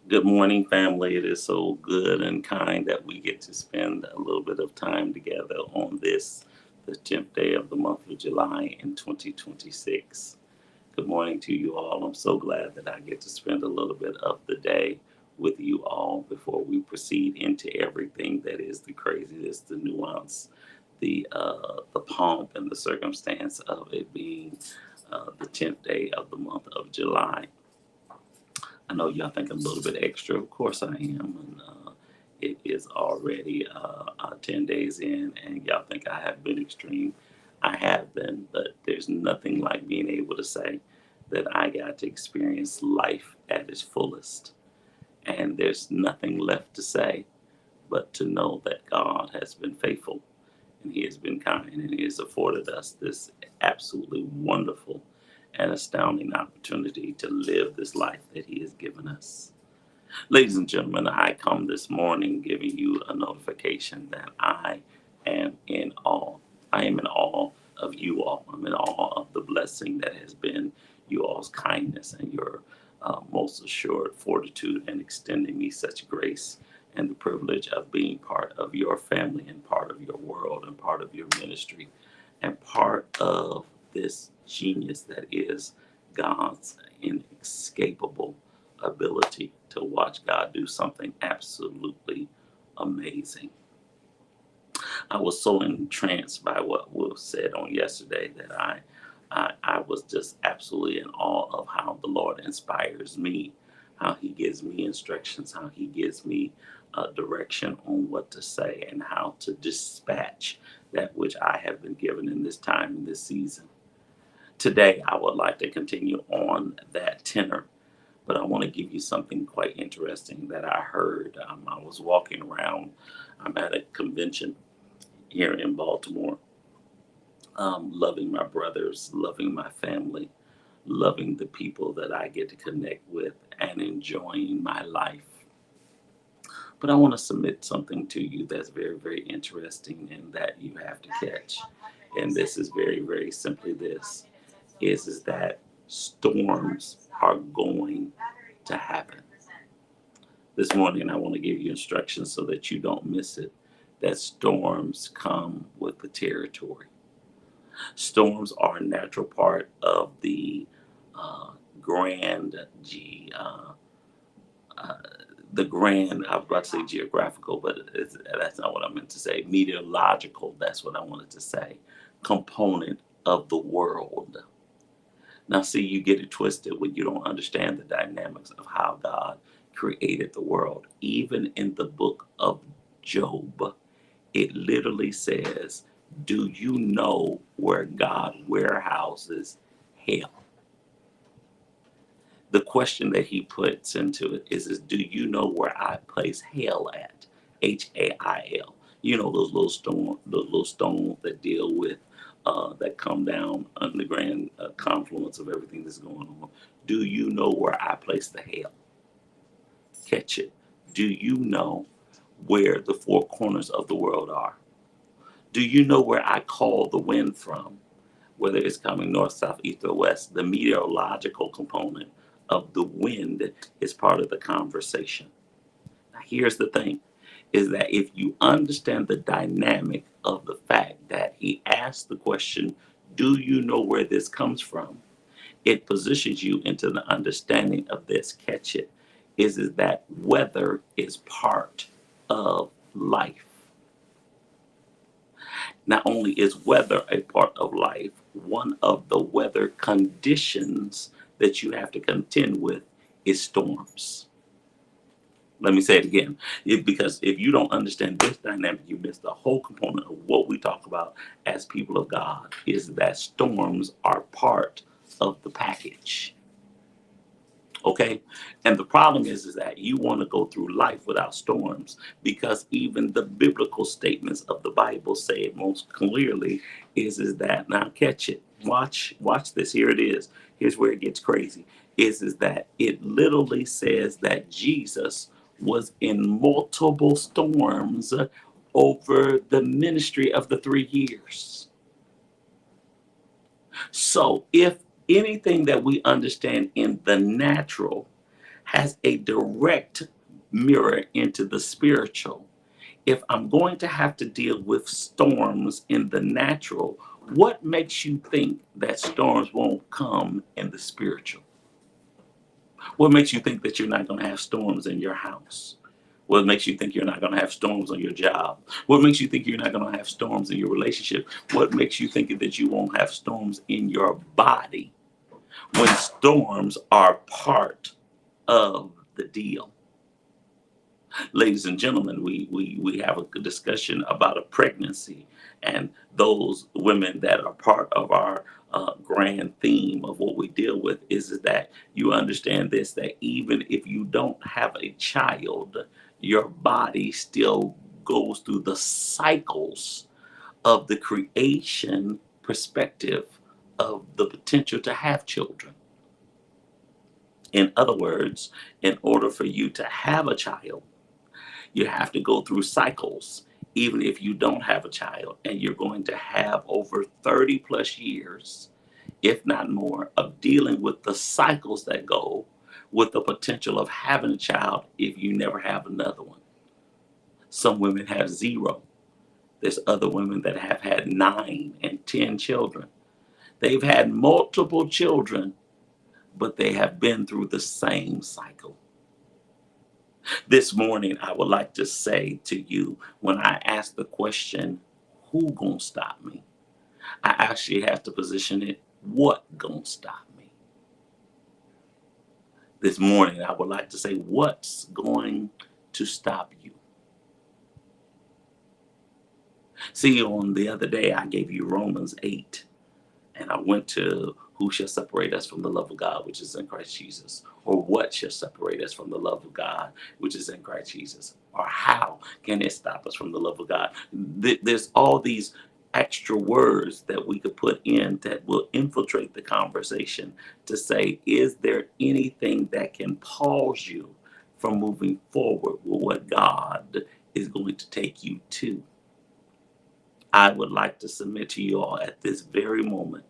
Good morning, family. It is so good and kind that we get to spend a little bit of time together on the 10th day of the month of July in 2026. Good morning to you all. I'm so glad that I get to spend a little bit of the day with you all before we proceed into everything that is the craziness, the nuance, the pomp, and the circumstance of it being the 10th day of the month of July. I know y'all think I'm a little bit extra. Of course I am. And it is already 10 days in, and y'all think I have been extreme. I have been, but there's nothing like being able to say that I got to experience life at its fullest. And there's nothing left to say but to know that God has been faithful and He has been kind and He has afforded us this absolutely wonderful and astounding opportunity to live this life that He has given us. Ladies and gentlemen, I come this morning giving you a notification that I am in awe. I am in awe of you all. I'm in awe of the blessing that has been you all's kindness and your most assured fortitude and extending me such grace and the privilege of being part of your family and part of your world and part of your ministry and part of this genius that is God's inescapable ability to watch God do something absolutely amazing. I was so entranced by what was said on yesterday that I was just absolutely in awe of how the Lord inspires me, how He gives me instructions, how He gives me direction on what to say, and how to dispatch that which I have been given in this time, in this season. Today, I would like to continue on that tenor, but I want to give you something quite interesting that I heard. I was walking around, I'm at a convention here in Baltimore, loving my brothers, loving my family, loving the people that I get to connect with, and enjoying my life. But I want to submit something to you that's very, very interesting and that you have to catch. And this is very, very simply this is that storms are going to happen. This morning, I want to give you instructions so that you don't miss it. That storms come with the territory. Storms are a natural part of the uh, grand G. Uh, the grand, I was about to say geographical, but that's not what I meant to say. Meteorological, that's what I wanted to say. Component of the world. Now, see, you get it twisted when you don't understand the dynamics of how God created the world. Even in the book of Job, it literally says, do you know where God warehouses hell? The question that he puts into it is do you know where I place hell at? HAIL. You know those little stones that deal with that come down on the grand confluence of everything that's going on. Do you know where I place the hell? Catch it. Do you know where the four corners of the world are? Do you know where I call the wind from? Whether it's coming north, south, east, or west, the meteorological component of the wind is part of the conversation. Now, here's the thing is that if you understand the dynamic of the fact that he asked the question, do you know where this comes from? It positions you into the understanding of this. Catch it. Is that weather is part of life. Not only is weather a part of life, one of the weather conditions that you have to contend with is storms. Let me say it again. Because if you don't understand this dynamic, you miss the whole component of what we talk about as people of God, is that storms are part of the package. Okay, and the problem is that you want to go through life without storms because even the biblical statements of the Bible say it most clearly is that now catch it, watch this, here it is, here's where it gets crazy, is that it literally says that Jesus was in multiple storms over the ministry of the 3 years. So if anything that we understand in the natural has a direct mirror into the spiritual. If I'm going to have to deal with storms in the natural, what makes you think that storms won't come in the spiritual? What makes you think that you're not going to have storms in your house? What makes you think you're not going to have storms on your job? What makes you think you're not going to have storms in your relationship? What makes you think that you won't have storms in your body when storms are part of the deal? Ladies and gentlemen, we have a discussion about a pregnancy, and those women that are part of our grand theme of what we deal with is that you understand this, that even if you don't have a child, your body still goes through the cycles of the creation perspective of the potential to have children. In other words, in order for you to have a child, you have to go through cycles, even if you don't have a child, and you're going to have over 30 plus years, if not more, of dealing with the cycles that go with the potential of having a child if you never have another one. Some women have zero. There's other women that have had 9 and 10 children. They've had multiple children, but they have been through the same cycle. This morning, I would like to say to you, when I ask the question, who gonna stop me? I actually have to position it, what gonna stop me? This morning, I would like to say, what's going to stop you? See, on the other day, I gave you Romans 8, and I went to who shall separate us from the love of God, which is in Christ Jesus, or what shall separate us from the love of God, which is in Christ Jesus, or how can it stop us from the love of God? There's all these extra words that we could put in that will infiltrate the conversation to say, is there anything that can pause you from moving forward with what God is going to take you to? I would like to submit to you all at this very moment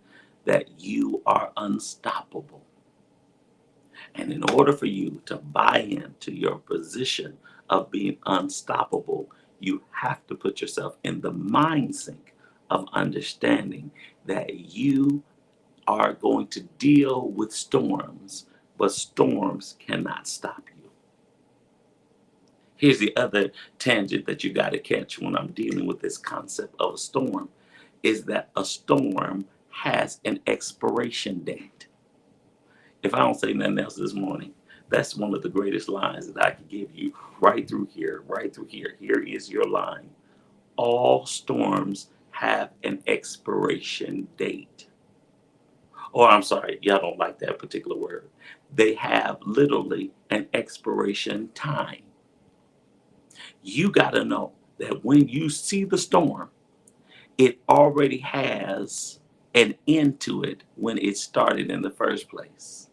that you are unstoppable. And in order for you to buy into your position of being unstoppable, you have to put yourself in the mind sync of understanding that you are going to deal with storms, but storms cannot stop you. Here's the other tangent that you got to catch when I'm dealing with this concept of a storm, is that a storm has an expiration date. If I don't say nothing else this morning, that's one of the greatest lines that I can give you right through here, right through here. Here is your line. All storms have an expiration date. Or I'm sorry, y'all don't like that particular word. They have literally an expiration time. You got to know that when you see the storm, it already has an end to it when it started in the first place.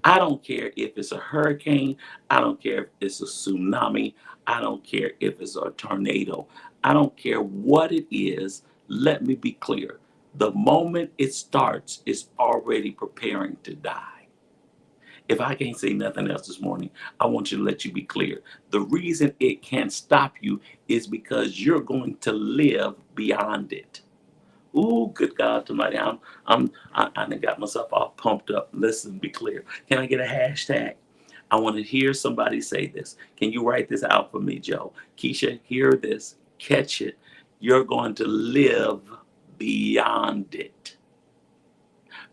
I don't care if it's a hurricane. I don't care if it's a tsunami. I don't care if it's a tornado. I don't care what it is. Let me be clear. The moment it starts, it's already preparing to die. If I can't say nothing else this morning, I want you to let you be clear. The reason it can't stop you is because you're going to live beyond it. Ooh, good God Almighty! I done got myself all pumped up. Listen, be clear. Can I get a hashtag? I want to hear somebody say this. Can you write this out for me, Joe? Keisha, hear this. Catch it. You're going to live beyond it.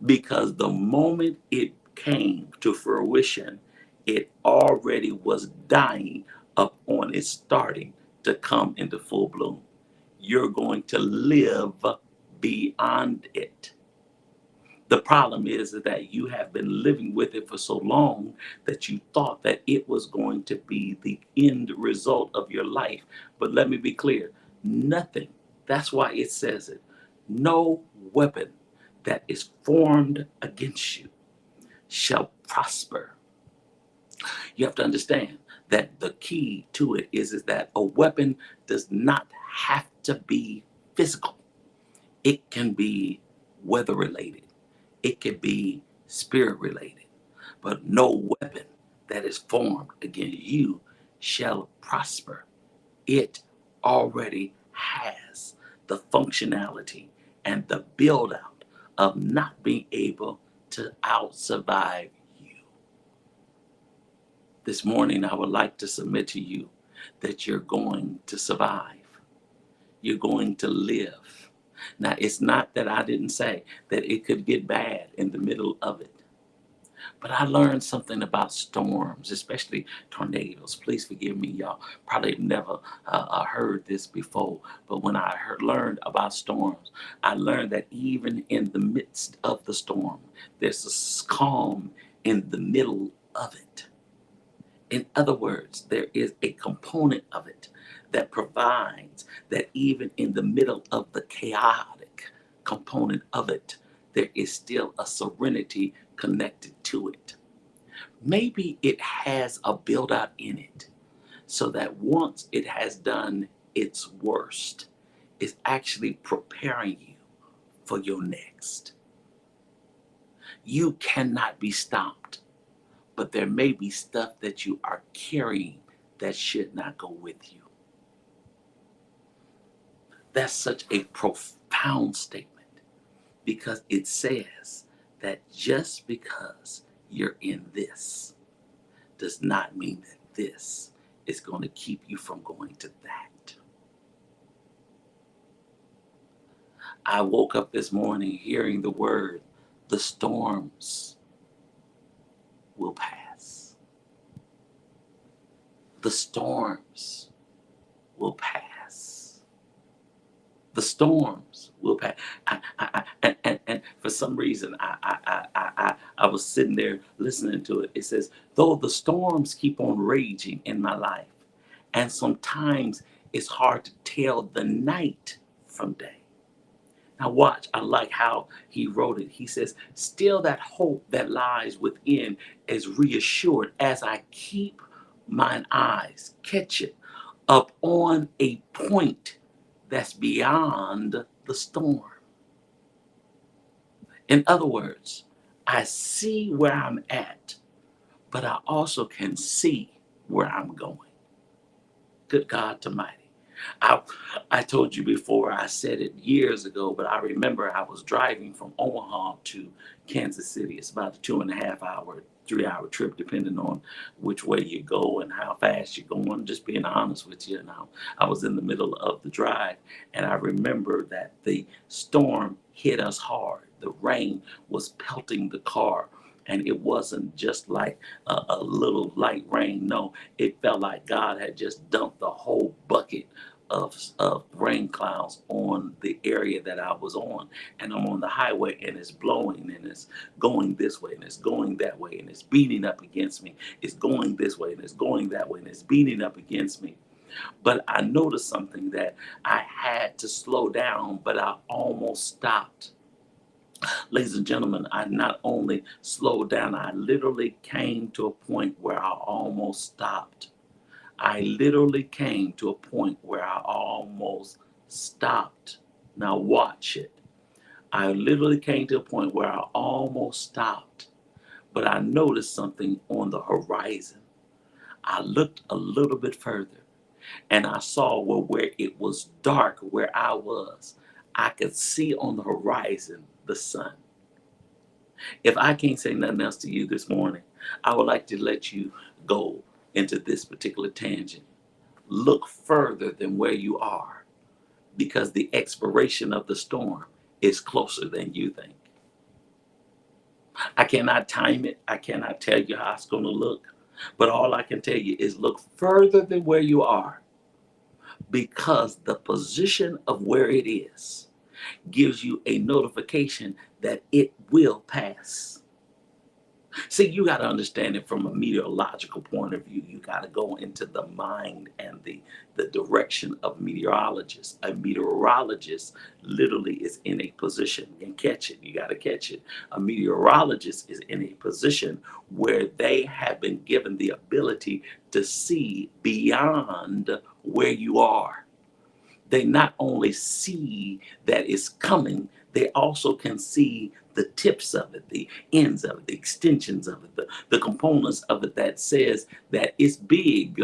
Because the moment it came to fruition, it already was dying up on its starting to come into full bloom. You're going to live beyond it. The problem is that you have been living with it for so long that you thought that it was going to be the end result of your life. But let me be clear, nothing. That's why it says it. No weapon that is formed against you shall prosper. You have to understand that the key to it is that a weapon does not have to be physical. It can be weather related. It can be spirit related. But no weapon that is formed against you shall prosper. It already has the functionality and the build out of not being able to out survive you. This morning, I would like to submit to you that you're going to survive. You're going to live. Now, it's not that I didn't say that it could get bad in the middle of it, but I learned something about storms, especially tornadoes. Please forgive me, y'all. Probably never heard this before, but when I learned about storms, I learned that even in the midst of the storm, there's a calm in the middle of it. In other words, there is a component of it that provides that even in the middle of the chaotic component of it, there is still a serenity connected to it. Maybe it has a build out in it so that once it has done its worst, it's actually preparing you for your next. You cannot be stopped, but there may be stuff that you are carrying that should not go with you. That's such a profound statement because it says that just because you're in this does not mean that this is going to keep you from going to that. I woke up this morning hearing the word, the storms will pass. The storms will pass. The storms will pass. And for some reason, I was sitting there listening to it. It says, though the storms keep on raging in my life, and sometimes it's hard to tell the night from day. Now watch, I like how he wrote it. He says, still that hope that lies within is reassured as I keep mine eyes, catch it, up on a point that's beyond the storm. In other words, I see where I'm at, but I also can see where I'm going. Good God Almighty. I told you before, I said it years ago, but I remember I was driving from Omaha to Kansas City. It's about a 2.5 hour, 3 hour trip, depending on which way you go and how fast you're going. Just being honest with you, now I was in the middle of the drive, and I remember that the storm hit us hard. The rain was pelting the car, and it wasn't just like a little light rain. No, it felt like God had just dumped the whole bucket of rain clouds on the area that I was on. And I'm on the highway, and it's blowing, and it's going this way, and it's going that way, and it's beating up against me. It's going this way, and it's going that way, and it's beating up against me. But I noticed something, that I had to slow down, but I almost stopped. Ladies and gentlemen, I not only slowed down, I literally came to a point where I almost stopped. I literally came to a point where I almost stopped. Now watch it. I literally came to a point where I almost stopped, but I noticed something on the horizon. I looked a little bit further, and I saw where it was dark where I was, I could see on the horizon the sun. If I can't say nothing else to you this morning, I would like to let you go into this particular tangent. Look further than where you are, because the expiration of the storm is closer than you think. I cannot time it. I cannot tell you how it's going to look. But all I can tell you is look further than where you are, because the position of where it is gives you a notification that it will pass. See, you got to understand it from a meteorological point of view. You got to go into the mind and the direction of meteorologists. A meteorologist literally is in a position, and catch it, you got to catch it. A meteorologist is in a position where they have been given the ability to see beyond where you are. They not only see that it's coming, they also can see the tips of it, the ends of it, the extensions of it, the components of it that says that it's big,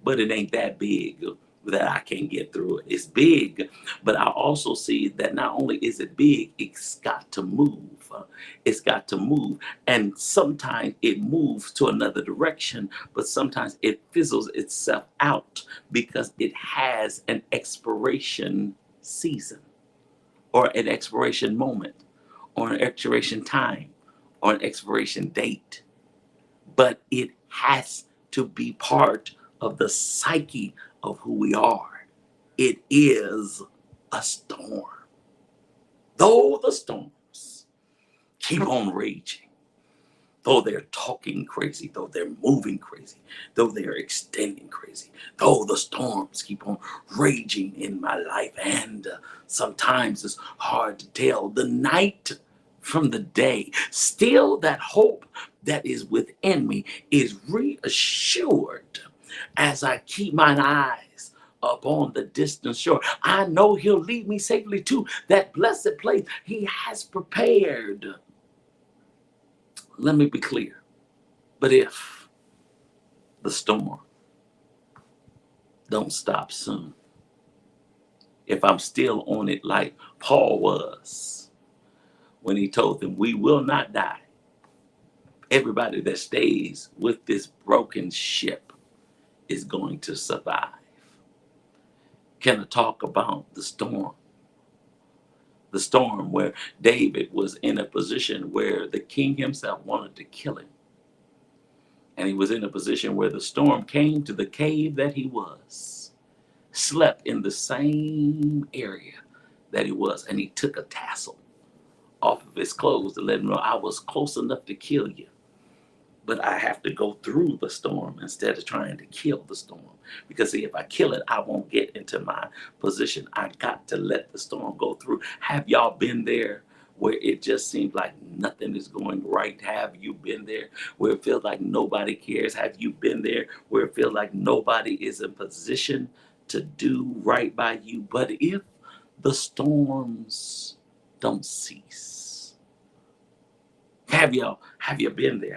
but it ain't that big that I can't get through it. It's big, but I also see that not only is it big, it's got to move. It's got to move. And sometimes it moves to another direction, but sometimes it fizzles itself out because it has an expiration season or an expiration moment or an expiration time or an expiration date. But it has to be part of the psyche of who we are. It is a storm. Though the storms keep on raging, though they're talking crazy, though they're moving crazy, though they're extending crazy, though the storms keep on raging in my life, and sometimes it's hard to tell the night from the day, still that hope that is within me is reassured as I keep mine eyes upon the distant shore. I know he'll lead me safely to that blessed place he has prepared. Let me be clear. But if the storm don't stop soon, if I'm still on it like Paul was when he told them, we will not die. Everybody that stays with this broken ship is going to survive. Can I talk about the storm? The storm where David was in a position where the king himself wanted to kill him. And he was in a position where the storm came to the cave that he was, slept in the same area that he was, and he took a tassel off of his clothes to let him know, I was close enough to kill you, but I have to go through the storm instead of trying to kill the storm. Because see, if I kill it, I won't get into my position. I got to let the storm go through. Have y'all been there where it just seems like nothing is going right? Have you been there where it feels like nobody cares? Have you been there where it feels like nobody is in position to do right by you? But if the storms don't cease, have you been there?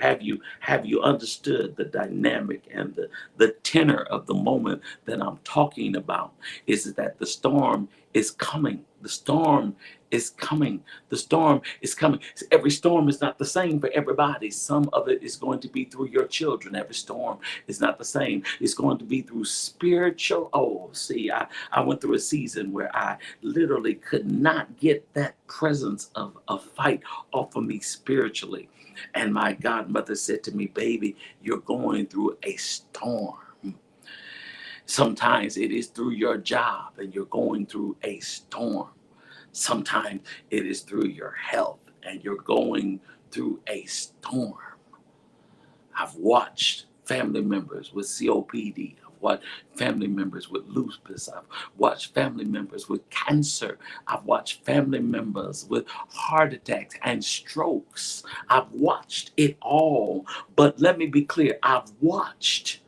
Have you understood the dynamic and the tenor of the moment that I'm talking about? Is that the storm is coming. The storm is coming. The storm is coming. Every storm is not the same for everybody. Some of it is going to be through your children. Every storm is not the same. It's going to be through spiritual. Oh, see, I went through a season where I literally could not get that presence of a fight off of me spiritually. And my godmother said to me, baby, you're going through a storm. Sometimes it is through your job and you're going through a storm. Sometimes it is through your health and you're going through a storm. I've watched family members with COPD. I've watched family members with lupus. I've watched family members with cancer. I've watched family members with heart attacks and strokes. I've watched it all. But let me be clear, I've watched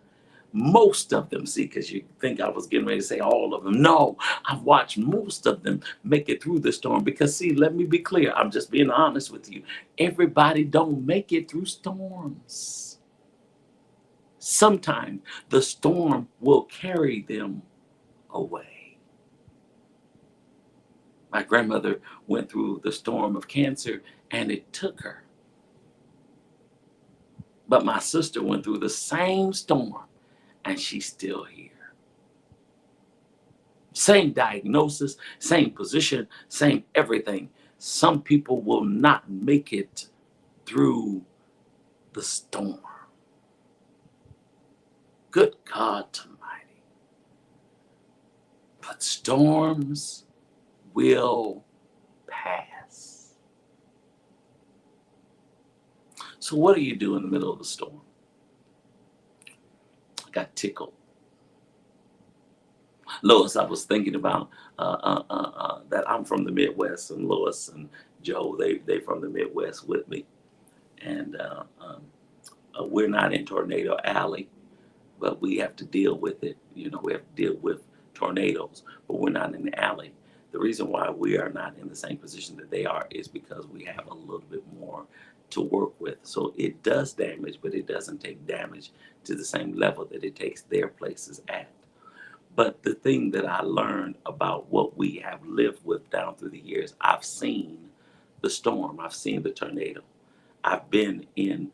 most of them, see, because you think I was getting ready to say all of them. No, I've watched most of them make it through the storm because, see, let me be clear. I'm just being honest with you. Everybody don't make it through storms. Sometimes the storm will carry them away. My grandmother went through the storm of cancer and it took her. But my sister went through the same storm and she's still here. Same diagnosis, same position, same everything. Some people will not make it through the storm. Good God Almighty. But storms will pass. So what do you do in the middle of the storm? I got tickled. Lois, I was thinking about that I'm from the Midwest, and Lois and Joe, they from the Midwest with me. And we're not in Tornado Alley, but we have to deal with it. You know, we have to deal with tornadoes, but we're not in the alley. The reason why we are not in the same position that they are is because we have a little bit more to work with. So it does damage, but it doesn't take damage to the same level that it takes their places at. But the thing that I learned about what we have lived with down through the years, I've seen the storm, I've seen the tornado. I've been in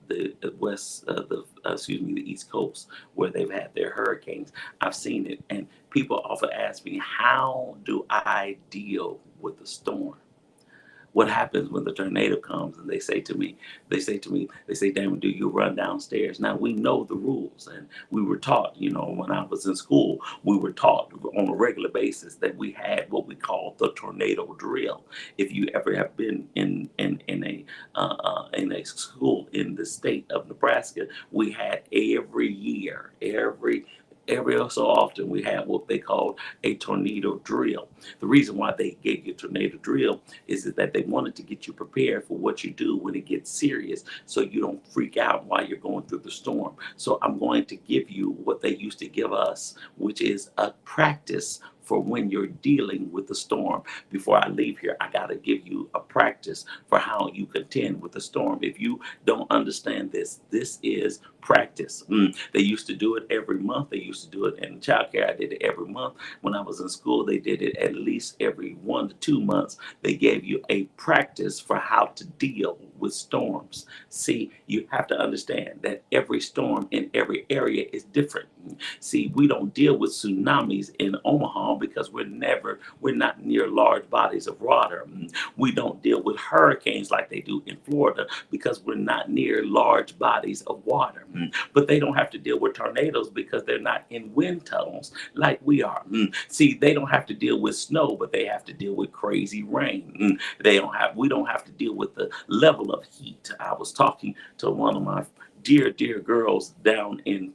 the west, the East Coast, where they've had their hurricanes. I've seen it, and people often ask me, how do I deal with the storm? What happens when the tornado comes and they say, Damon, do you run downstairs? Now we know the rules, and we were taught, when I was in school, we were taught on a regular basis that we had what we call the tornado drill. If you ever have been in a school in the state of Nebraska, we had every year, every so often, we had what they called a tornado drill. The reason why they gave you a tornado drill is that they wanted to get you prepared for what you do when it gets serious, so you don't freak out while you're going through the storm. So I'm going to give you what they used to give us, which is a practice for when you're dealing with the storm. Before I leave here, I got to give you a practice for how you contend with the storm. If you don't understand this, this is practice. They used to do it every month. They used to do it in childcare. I did it every month. When I was in school, they did it at least every 1 to 2 months. They gave you a practice for how to deal with storms. See, you have to understand that every storm in every area is different. See, we don't deal with tsunamis in Omaha because we're not near large bodies of water. We don't deal with hurricanes like they do in Florida because we're not near large bodies of water. But they don't have to deal with tornadoes because they're not in wind tunnels like we are. See, they don't have to deal with snow, but they have to deal with crazy rain. We don't have to deal with the level of heat. I was talking to one of my dear girls down in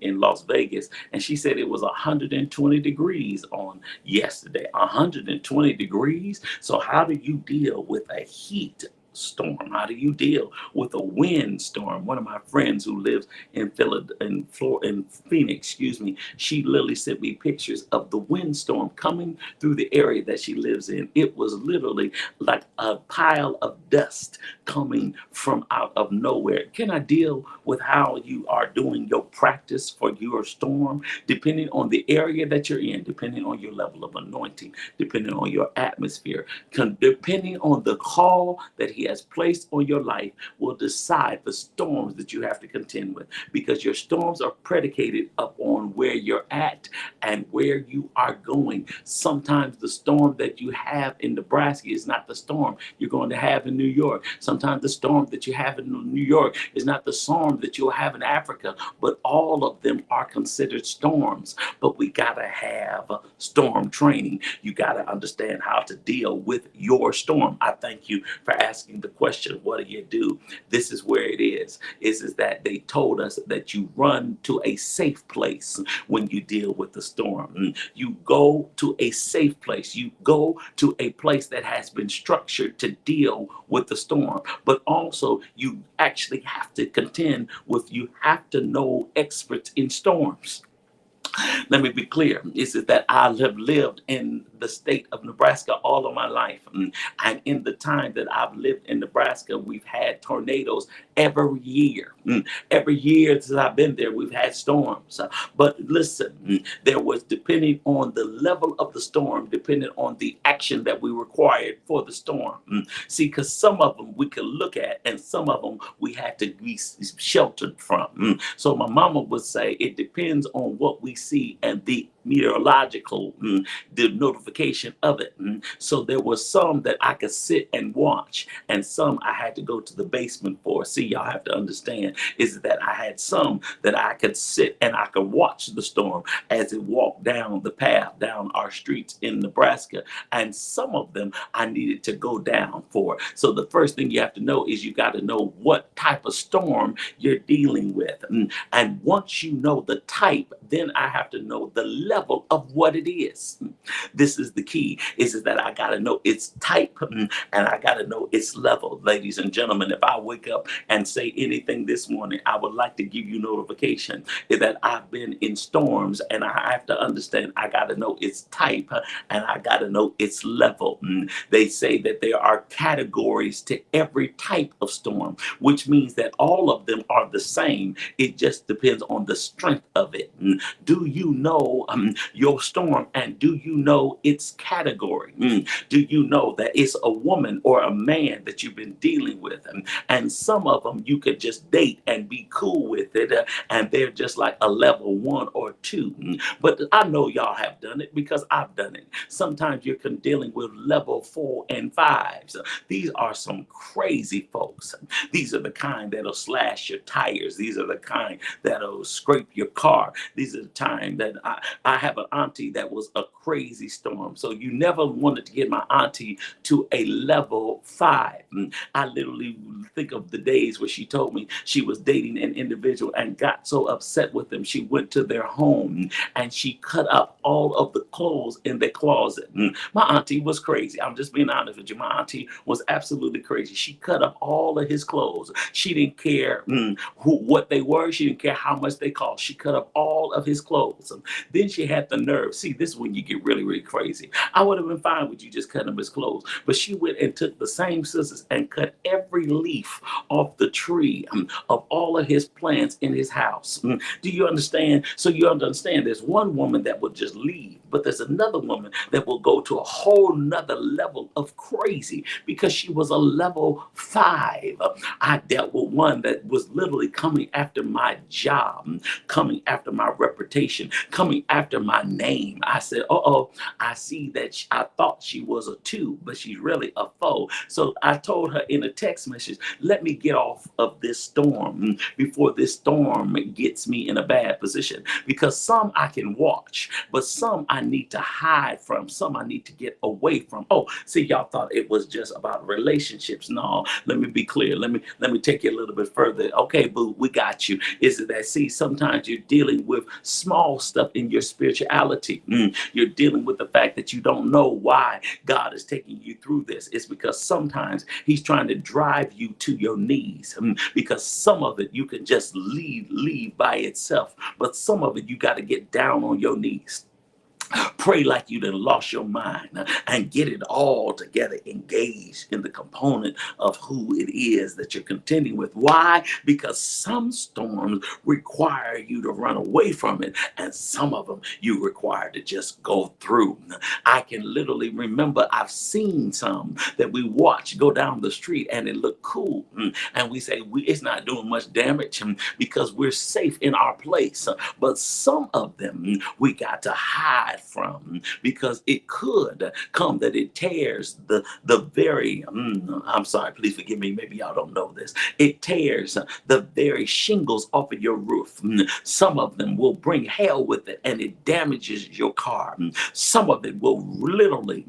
Las Vegas, and she said it was 120 degrees on yesterday. 120 degrees. So how do you deal with a heat storm? How do you deal with a wind storm? One of my friends who lives in Phoenix, she literally sent me pictures of the windstorm coming through the area that she lives in. It was literally like a pile of dust coming from out of nowhere. Can I deal with how you are doing your practice for your storm? Depending on the area that you're in, depending on your level of anointing, depending on your atmosphere, depending on the call that he has placed on your life, will decide the storms that you have to contend with, because your storms are predicated upon where you're at and where you are going. Sometimes the storm that you have in Nebraska is not the storm you're going to have in New York. Sometimes the storm that you have in New York is not the storm that you'll have in Africa, but all of them are considered storms. But we got to have storm training. You got to understand how to deal with your storm. I thank you for asking the question, what do you do? This is where it is that they told us that you run to a safe place when you deal with the storm. You go to a safe place. You go to a place that has been structured to deal with the storm. But also, you actually have to contend with, you have to know experts in storms. Let me be clear, is that I have lived in the state of Nebraska all of my life. And in the time that I've lived in Nebraska, we've had tornadoes every year. Every year since I've been there, we've had storms. But listen, there was, depending on the level of the storm, depending on the action that we required for the storm. See, because some of them we could look at, and some of them we had to be sheltered from. So my mama would say it depends on what we see and the meteorological, the notification of it. So there were some that I could sit and watch, and some I had to go to the basement for. See, y'all have to understand is that I had some that I could sit and I could watch the storm as it walked down the path, down our streets in Nebraska. And some of them I needed to go down for. So the first thing you have to know is you got to know what type of storm you're dealing with. And once you know the type, then I have to know the level of what it is. This is the key, is that I got to know its type, and I got to know its level. Ladies and gentlemen, if I wake up and say anything this morning, I would like to give you notification that I've been in storms, and I have to understand I got to know its type, and I got to know its level. They say that there are categories to every type of storm, which means that all of them are the same. It just depends on the strength of it. Do you know your storm, and do you know its category? Do you know that it's a woman or a man that you've been dealing with? And some of them you could just date and be cool with it, and they're just like a level 1 or 2. But I know y'all have done it because I've done it. Sometimes you're dealing with level 4 and 5. So these are some crazy folks. These are the kind that'll slash your tires. These are the kind that'll scrape your car. These are the time that I have an auntie that was a crazy storm. So you never wanted to get my auntie to a level 5. I literally think of the days where she told me she was dating an individual and got so upset with them. She went to their home and she cut up all of the clothes in their closet. My auntie was crazy. I'm just being honest with you. My auntie was absolutely crazy. She cut up all of his clothes. She didn't care what they were. She didn't care how much they cost. She cut up all of his clothes. Then she had the nerve. See, this is when you get really, really crazy. I would have been fine with you just cutting up his clothes, but she went and took the same scissors and cut every leaf off the tree of all of his plants in his house. Do you understand? So you understand there's one woman that would just leave, but there's another woman that will go to a whole nother level of crazy because she was a level 5. I dealt with one that was literally coming after my job, coming after my reputation, coming after my name. I said, I see that I thought she was a 2, but she's really a 4. So I told her in a text message, let me get off of this storm before this storm gets me in a bad position. Because some I can watch, but some I need to hide from, some I need to get away from. Oh, see, y'all thought it was just about relationships. No, let me be clear. Let me take you a little bit further. Okay, boo, we got you. Is it that, see, sometimes you're dealing with small stuff in your spirituality. You're dealing with the fact that you don't know why God is taking you through this. It's because sometimes he's trying to drive you to your knees, because some of it you can just leave by itself, but some of it you got to get down on your knees. Pray like you done lost your mind and get it all together, engaged in the component of who it is that you're contending with. Why? Because some storms require you to run away from it, and some of them you require to just go through. I can literally remember I've seen some that we watch go down the street and it looked cool, and we say it's not doing much damage because we're safe in our place. But some of them we got to hide from because it could come that it tears the very I'm sorry, please forgive me, maybe y'all don't know this, it tears the very shingles off of your roof. Some of them will bring hell with it and it damages your car. Some of it will literally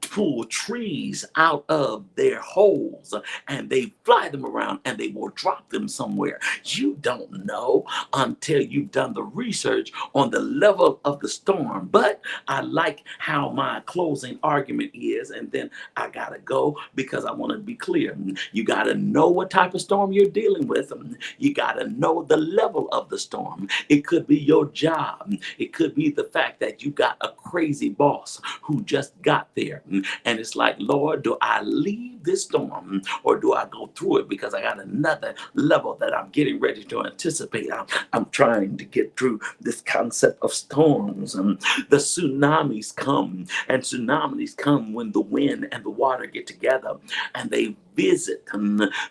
pull trees out of their holes and they fly them around and they will drop them somewhere. You don't know until you've done the research on the level of the storm. But I like how my closing argument is, and then I gotta go because I want to be clear. You gotta know what type of storm you're dealing with. You gotta know the level of the storm. It could be your job. It could be the fact that you got a crazy boss who just got there, and it's like, Lord, do I leave this storm or do I go through it because I got another level that I'm getting ready to anticipate? I'm trying to get through this concept of storms. The tsunamis come, and tsunamis come when the wind and the water get together and they visit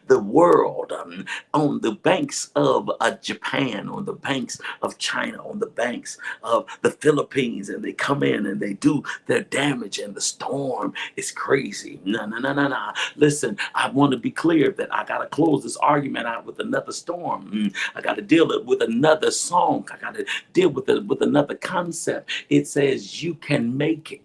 the world on the banks of Japan, on the banks of China, on the banks of the Philippines, and they come in and they do their damage, and the storm is crazy. No. Listen, I want to be clear that I got to close this argument out with another storm. I got to deal with another song. I got to deal with another concept. It says you can make it.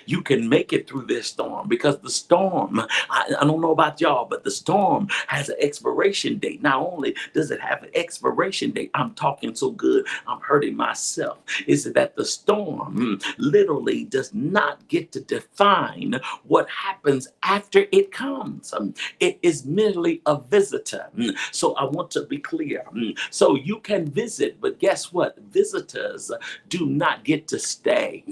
You can make it through this storm, because the storm, I don't know about y'all, but the storm has an expiration date. Not only does it have an expiration date, I'm talking so good, I'm hurting myself. Is that the storm literally does not get to define what happens after it comes. It is merely a visitor. So I want to be clear. So you can visit, but guess what? Visitors do not get to stay.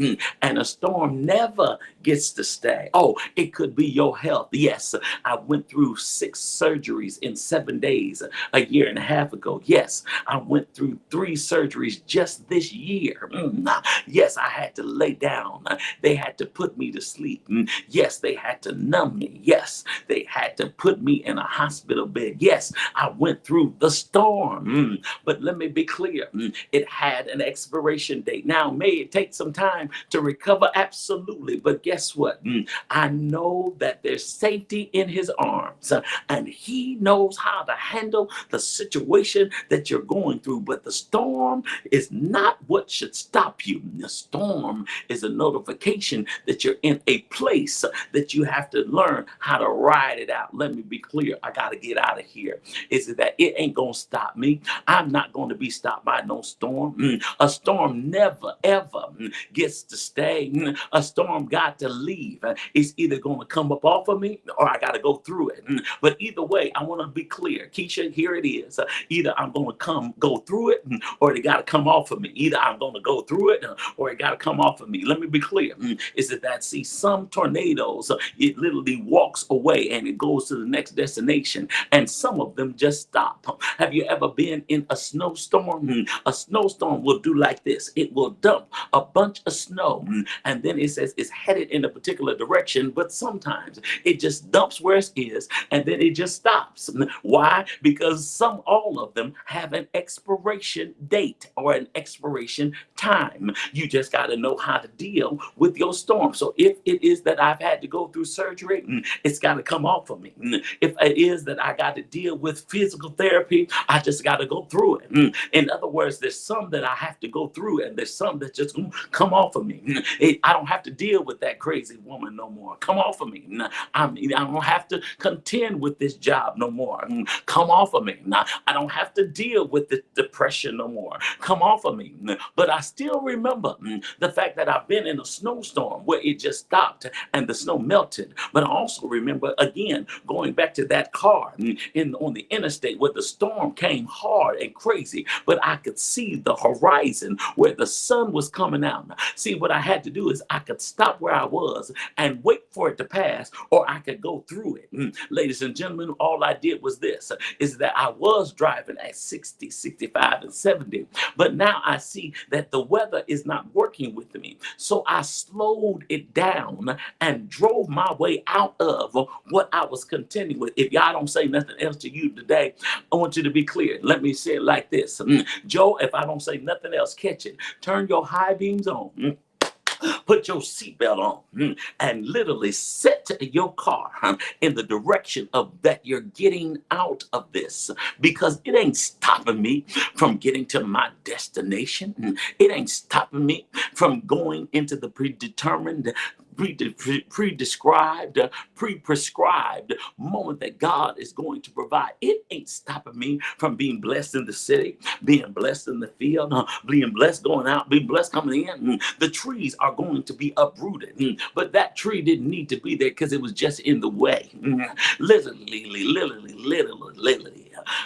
And a storm never gets to stay. Oh, it could be your health. Yes, I went through 6 surgeries in 7 days a year and a half ago. Yes, I went through 3 surgeries just this year. Yes, I had to lay down. They had to put me to sleep. Yes, they had to numb me. Yes, they had to put me in a hospital bed. Yes, I went through the storm. But let me be clear. It had an expiration date. Now, may it take some time to recover? Absolutely. But guess what? I know that there's safety in his arms, and he knows how to handle the situation that you're going through. But the storm is not what should stop you. The storm is a notification that you're in a place that you have to learn how to ride it out. Let me be clear. I got to get out of here. Is it that it ain't going to stop me? I'm not going to be stopped by no storm. A storm never, ever gets to stay. A storm got to leave. It's either going to come up off of me or I got to go through it. But either way, I want to be clear. Keisha, here it is. Either I'm going to go through it or it got to come off of me. Either I'm going to go through it or it got to come off of me. Let me be clear. Is it that, see, some tornadoes, it literally walks away and it goes to the next destination, and some of them just stop. Have you ever been in a snowstorm? A snowstorm will do like this. It will dump a bunch of snow, and then it says it's headed in a particular direction, but sometimes it just dumps where it is, and then it just stops. Why? Because all of them have an expiration date or an expiration time. You just got to know how to deal with your storm. So if it is that I've had to go through surgery, it's got to come off of me. If it is that I got to deal with physical therapy, I just got to go through it. In other words, there's some that I have to go through, and there's some that just come off of me. I don't have to deal with that crazy woman no more. Come off of me. I don't have to contend with this job no more. Come off of me. I don't have to deal with the depression no more. Come off of me. But I still remember the fact that I've been in a snowstorm where it just stopped and the snow melted. But I also remember, again, going back to that car on the interstate where the storm came hard and crazy, but I could see the horizon where the sun was coming out. See, what I had to do is I could stop where I was and wait for it to pass, or I could go through it. Ladies and gentlemen, all I did was this, is that I was driving at 60, 65, and 70, but now I see that the weather is not working with me. So I slowed it down and drove my way out of what I was contending with. If y'all don't say nothing else to you today, I want you to be clear. Let me say it like this. Joe, if I don't say nothing else, catch it. Turn your high beams on. Put your seatbelt on and literally set your car in the direction of that you're getting out of this, because it ain't stopping me from getting to my destination. It ain't stopping me from going into the predetermined, pre-prescribed moment that God is going to provide. It ain't stopping me from being blessed in the city, being blessed in the field, being blessed going out, being blessed coming in. The trees are going to be uprooted, but that tree didn't need to be there because it was just in the way. Literally.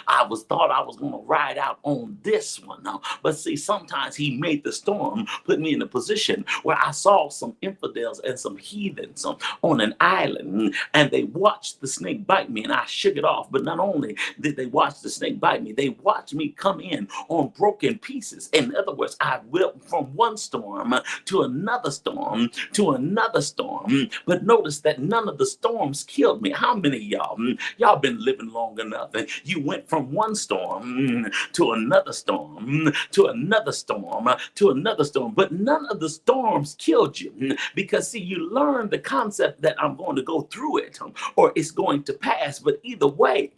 I thought I was going to ride out on this one. But see, sometimes he made the storm put me in a position where I saw some infidels and some heathens on an island, and they watched the snake bite me, and I shook it off. But not only did they watch the snake bite me, they watched me come in on broken pieces. In other words, I went from one storm to another storm to another storm. But notice that none of the storms killed me. How many of y'all been living long enough and you went from one storm to another storm, to another storm, to another storm. But none of the storms killed you because, see, you learned the concept that I'm going to go through it or it's going to pass. But either way,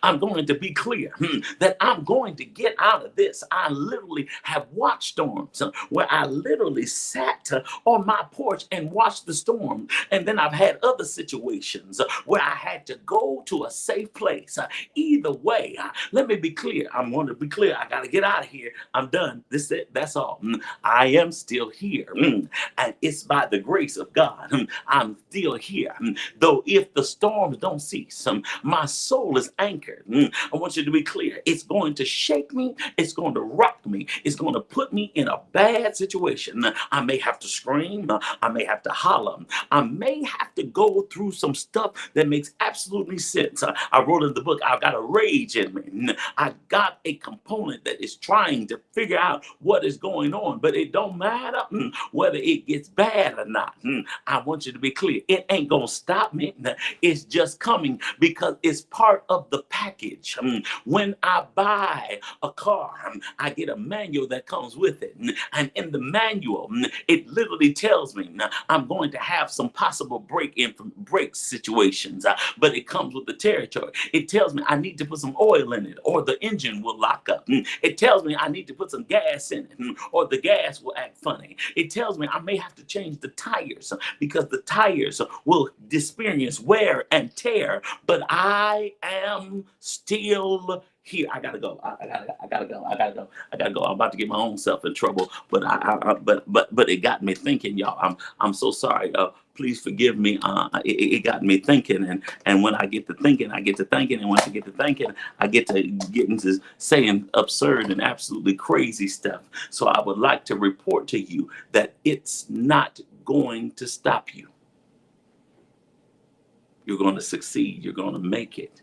I'm going to be clear that I'm going to get out of this. I literally have watched storms where I literally sat on my porch and watched the storm. And then I've had other situations where I had to go to a safe place. Either way, let me be clear. I'm going to be clear. I got to get out of here. I'm done. This is it. That's all. I am still here. And it's by the grace of God. I'm still here. Though if the storms don't cease, my soul is anchored. I want you to be clear. It's going to shake me. It's going to rock me. It's going to put me in a bad situation. I may have to scream. I may have to holler. I may have to go through some stuff that makes absolutely sense. I wrote in the book, I've got a rage in me. I got a component that is trying to figure out what is going on, but it don't matter whether it gets bad or not. I want you to be clear. It ain't going to stop me. It's just coming because it's part of the package. When I buy a car, I get a manual that comes with it. And in the manual, it literally tells me I'm going to have some possible break situations, but it comes with the territory. It tells me I need to put some oil in it or the engine will lock up. It tells me I need to put some gas in it or the gas will act funny. It tells me I may have to change the tires because the tires will experience wear and tear, but I am still here. I gotta go. I gotta go. I'm about to get my own self in trouble. But but it got me thinking, y'all. I'm so sorry. Please forgive me. It got me thinking, and when I get to thinking, I get to thinking, and once I get to thinking, I get into saying absurd and absolutely crazy stuff. So I would like to report to you that it's not going to stop you. You're going to succeed. You're going to make it.